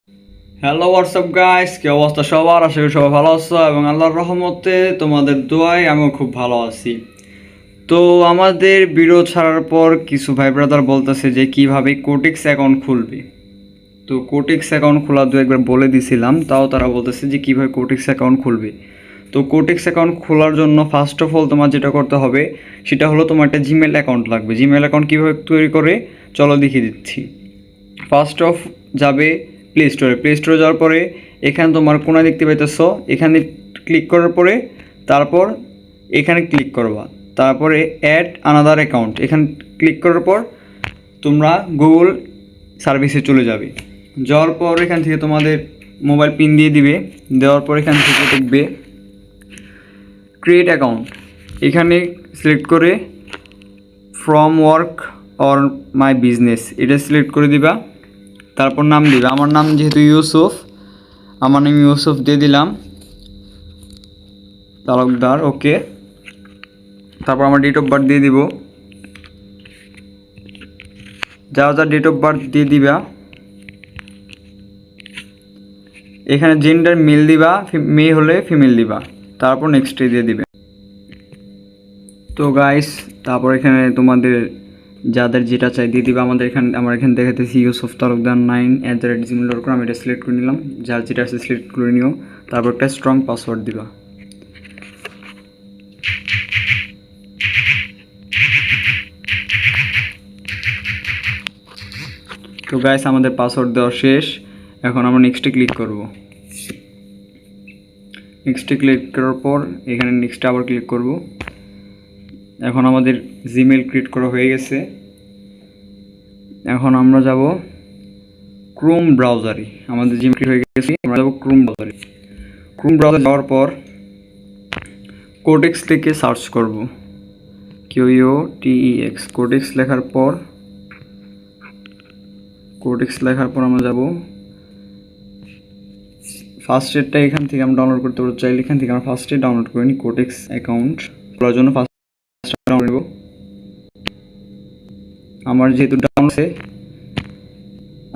Hello WhatsApp guys, কি অবস্থা সবার? আশা করি সবাই ভালো আছো এবং আল্লাহর রহমতে তোমাদের দোয়ায় আমিও খুব ভালো আছি। তো আমাদের ভিডিও ছাড়ার পর কিছু ভাই ব্রাদার বলতেছে যে কিভাবে কোটিক্স অ্যাকাউন্ট খুলবে। তো কোটিক্স অ্যাকাউন্ট খোলা দু একবার বলে দিছিলাম, তাও তারা বলতেছে যে কিভাবে কোটিক্স অ্যাকাউন্ট খুলবে। তো কোটিক্স অ্যাকাউন্ট খোলার জন্য ফার্স্ট অফ অল তোমার যেটা করতে হবে সেটা হলো তোমার একটা জিমেল অ্যাকাউন্ট লাগবে। জিমেল অ্যাকাউন্ট কীভাবে তৈরি করে চলো দেখিয়ে দিচ্ছি। ফার্স্ট অফ যাবে প্লে স্টোরে যাওয়ার পরে এখানে তোমার কোনায় দেখতে পাইতেছ, এখানে ক্লিক করার পরে তারপর এখানে ক্লিক করবা, তারপরে অ্যাড আনাদার অ্যাকাউন্ট এখানে ক্লিক করার পর তোমরা গুগল সার্ভিসে চলে যাবে। যাওয়ার পর এখান থেকে তোমাদের মোবাইল পিন দিয়ে দিবে, দেওয়ার পর এখান থেকে দেখবে ক্রিয়েট অ্যাকাউন্ট, এখানে সিলেক্ট করে from work or my business এটা সিলেক্ট করে দিবা। তারপর নাম দিবে, আমার নাম যেহেতু ইউসুফ, আমার নাম ইউসুফ দিয়ে দিলাম তালুকদার, ওকে। তারপর আমার ডেট অফ বার্থ দিয়ে দিব, যা ডেট অফ বার্থ দিয়ে দিবা। এখানে জেন্ডার মেল দিবা, মেয়ে হলে ফিমেল দিবা, তারপর নেক্সটে দিয়ে দিবে। তো গাইস তারপর এখানে তোমাদের যাদের যেটা চাই দিয়ে দিবা। আমার এখানে দেখাতেছি ইউসুফ তালুকদার 9@gmail.com, আমি এটা সিলেক্ট করে নিলাম। যার যেটা আছে সিলেক্ট করে নিও, তারপর একটা স্ট্রং পাসওয়ার্ড দিবা। তো গাইস আমাদের পাসওয়ার্ড দেওয়া শেষ, এখন আমরা নেক্সটে ক্লিক করব। নেক্সটে ক্লিক করার পর এখানে নেক্সটে আবার ক্লিক করব। এখন আমাদের জিমেল ক্রিয়েট করা হয়ে গেছে। এখন আমরা যাব ক্রোম ব্রাউজারে, আমাদের জিমেল ক্রিয়েট হয়ে গেছে, আমরা যাব ক্রোম ব্রাউজারে। ক্রোম ব্রাউজারে যাওয়ার পর কোটেক্স থেকে সার্চ করব, QUTEX কোটেক্স লেখার পর আমরা যাব ফার্স্ট এডটা, এখান থেকে আমরা ডাউনলোড করতে পারবো। চাইলে এখান থেকে আমরা ফার্স্ট এড ডাউনলোড করে নিই। কোটেক্স অ্যাকাউন্ট খোলার জন্য ফার্স্ট ডাউনলোড নেব। আমার যেহেতু ডাউনলোড আছে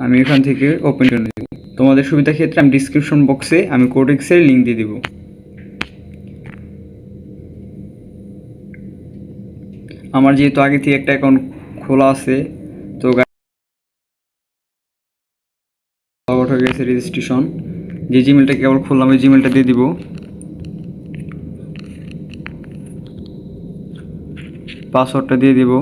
আমি এখান থেকে ওপেন করে নেব। তোমাদের সুবিধা ক্ষেত্রে আমি ডিসক্রিপশন বক্সে আমি কোটেক্সের লিঙ্ক দিয়ে দিব। আমার যেহেতু আগে থেকে একটা অ্যাকাউন্ট খোলা আছে, তো লগ আউট হয়ে গেছে, রেজিস্ট্রেশন। যে জিমেলটা কেবল খুললাম ওই জিমেলটা দিয়ে দিব। পাসওয়ার্ডটা দিয়ে দিব।